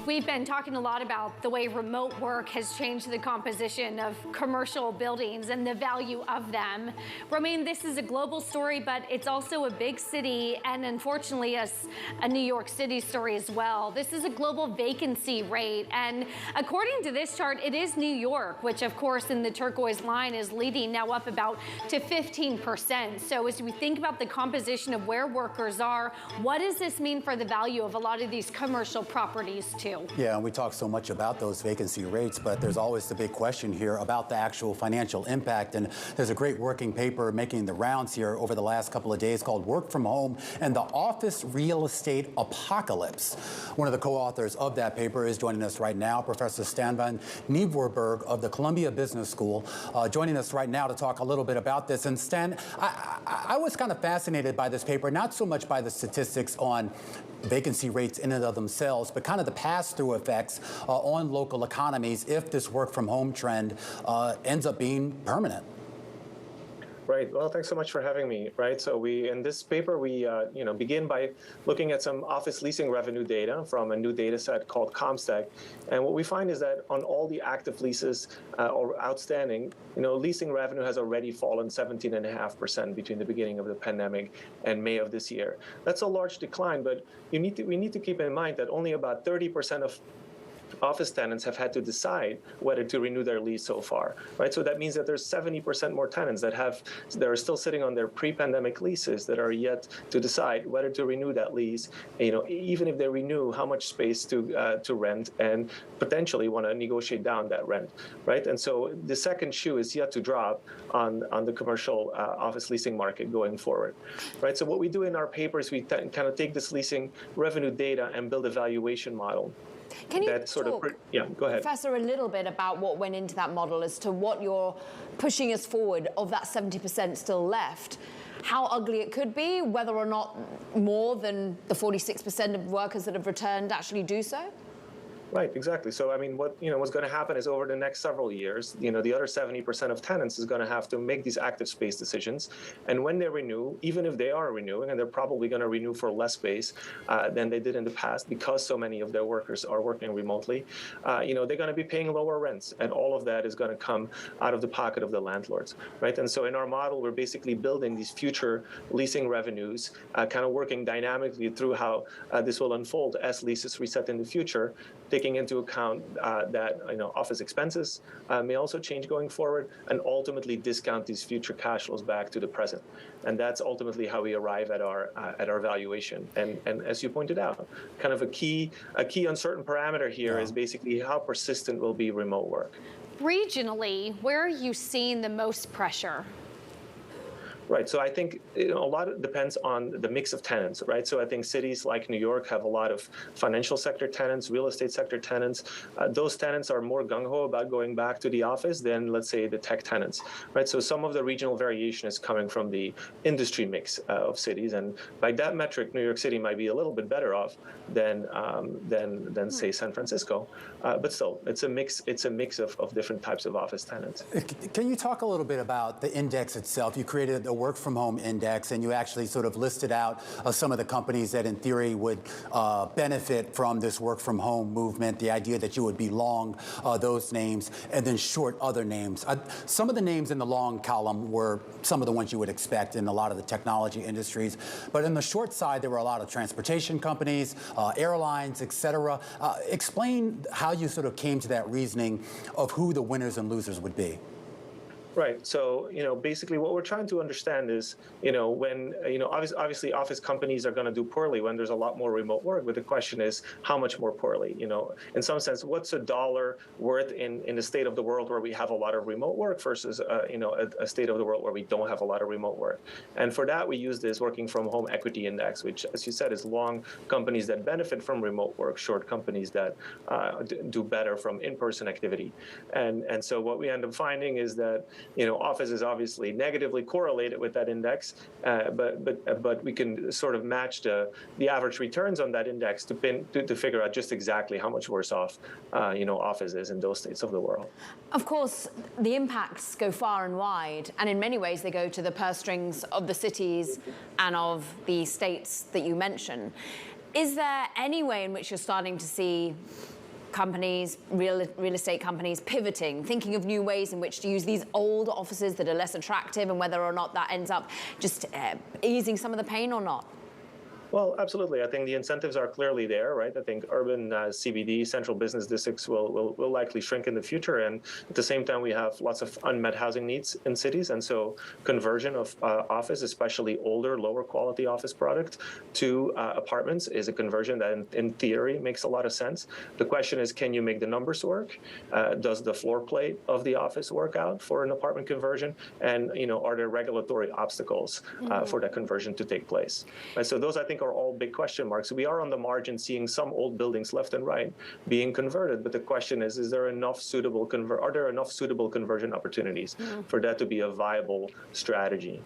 We've been talking a lot about the way remote work has changed the composition of commercial buildings and the value of them. Romain, this is a global story, but it's also a big city and unfortunately a New York City story as well. This is a global vacancy rate, and according to this chart, it is New York, which of course in the turquoise line is leading now up about to 15%. So as we think about the composition of where workers are, what does this mean for the value of a lot of these commercial properties too? Yeah, and we talk so much about those vacancy rates, but there's always the big question here about the actual financial impact. And there's a great working paper making the rounds here over the last couple of days called Work from Home and the Office Real Estate Apocalypse. One of the co-authors of that paper is joining us right now, Professor Stijn Van Nieuwerburgh of the Columbia Business School, joining us right now to talk a little bit about this. And Stan, I was kind of fascinated by this paper, not so much by the statistics on vacancy rates in and of themselves, but kind of the pass-through effects on local economies if this work from home trend ends up being permanent. Right. Well, thanks so much for having me. Right. So in this paper, we begin by looking at some office leasing revenue data from a new data set called CompStack. And what we find is that on all the active leases or outstanding, leasing revenue has already fallen 17.5% between the beginning of the pandemic and May of this year. That's a large decline, but we need to keep in mind that only about 30% of office tenants have had to decide whether to renew their lease so far, right? So that means that there's 70% more tenants that are still sitting on their pre-pandemic leases that are yet to decide whether to renew that lease. Even if they renew, how much space to rent, and potentially want to negotiate down that rent, right? And so the second shoe is yet to drop on the commercial office leasing market going forward, right? So what we do in our papers, we kind of take this leasing revenue data and build a valuation model. Can you talk, go ahead, Professor, a little bit about what went into that model as to what you're pushing us forward of that 70% still left? How ugly it could be, whether or not more than the 46% of workers that have returned actually do so? Right, exactly. So, I mean, what's going to happen is over the next several years, the other 70% of tenants is going to have to make these active space decisions. And when they renew, even if they are renewing, and they're probably going to renew for less space than they did in the past because so many of their workers are working remotely, they're going to be paying lower rents. And all of that is going to come out of the pocket of the landlords, right? And so in our model, we're basically building these future leasing revenues, kind of working dynamically through how this will unfold as leases reset in the future, taking into account that office expenses may also change going forward, and ultimately discount these future cash flows back to the present. And that's ultimately how we arrive at our valuation. And as you pointed out, kind of a key uncertain parameter here is basically how persistent will be remote work. Regionally, where are you seeing the most pressure? Right. So I think a lot depends on the mix of tenants, right? So I think cities like New York have a lot of financial sector tenants, real estate sector tenants. Those tenants are more gung-ho about going back to the office than, let's say, the tech tenants, right? So some of the regional variation is coming from the industry mix of cities. And by that metric, New York City might be a little bit better off than say, San Francisco. But still, it's a mix of different types of office tenants. Can you talk a little bit about the index itself? You created a work from home index, and you actually sort of listed out some of the companies that in theory would benefit from this work from home movement, the idea that you would be long those names and then short other names. Some of the names in the long column were some of the ones you would expect in a lot of the technology industries, but in the short side there were a lot of transportation companies, airlines, etc. Explain how you sort of came to that reasoning of who the winners and losers would be. Right. So, basically what we're trying to understand is, when, obviously office companies are going to do poorly when there's a lot more remote work. But the question is, how much more poorly? In some sense, what's a dollar worth in a state of the world where we have a lot of remote work versus, a state of the world where we don't have a lot of remote work? And for that, we use this working from home equity index, which, as you said, is long companies that benefit from remote work, short companies that do better from in-person activity. And so what we end up finding is that office is obviously negatively correlated with that index, but we can sort of match the average returns on that index to figure out just exactly how much worse off office is in those states of the world. Of course, the impacts go far and wide, and in many ways they go to the purse strings of the cities and of the states that you mention. Is there any way in which you're starting to see companies, real estate companies, pivoting, thinking of new ways in which to use these old offices that are less attractive, and whether or not that ends up just easing some of the pain or not? Well, absolutely. I think the incentives are clearly there, right? I think urban CBD, central business districts, will likely shrink in the future. And at the same time, we have lots of unmet housing needs in cities. And so conversion of office, especially older, lower quality office product, to apartments is a conversion that in theory makes a lot of sense. The question is, can you make the numbers work? Does the floor plate of the office work out for an apartment conversion? And, are there regulatory obstacles for that conversion to take place? And so those, I think, are all big question marks. We are on the margin seeing some old buildings left and right being converted, but the question is there enough suitable are there enough suitable conversion opportunities for that to be a viable strategy?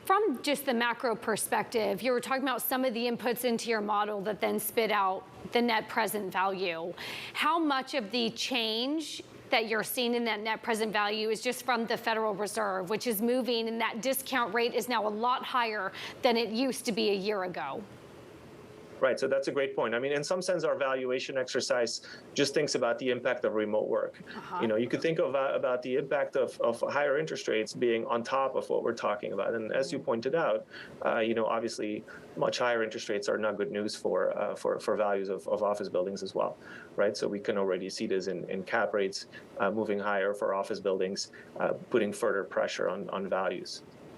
From just the macro perspective, you were talking about some of the inputs into your model that then spit out the net present value. How much of the change that you're seeing in that net present value is just from the Federal Reserve, which is moving, and that discount rate is now a lot higher than it used to be a year ago? Right, so that's a great point. I mean, in some sense, our valuation exercise just thinks about the impact of remote work. You could think of about the impact of higher interest rates being on top of what we're talking about. And as you pointed out, obviously, much higher interest rates are not good news for values of office buildings as well, right? So we can already see this in cap rates moving higher for office buildings, putting further pressure on values.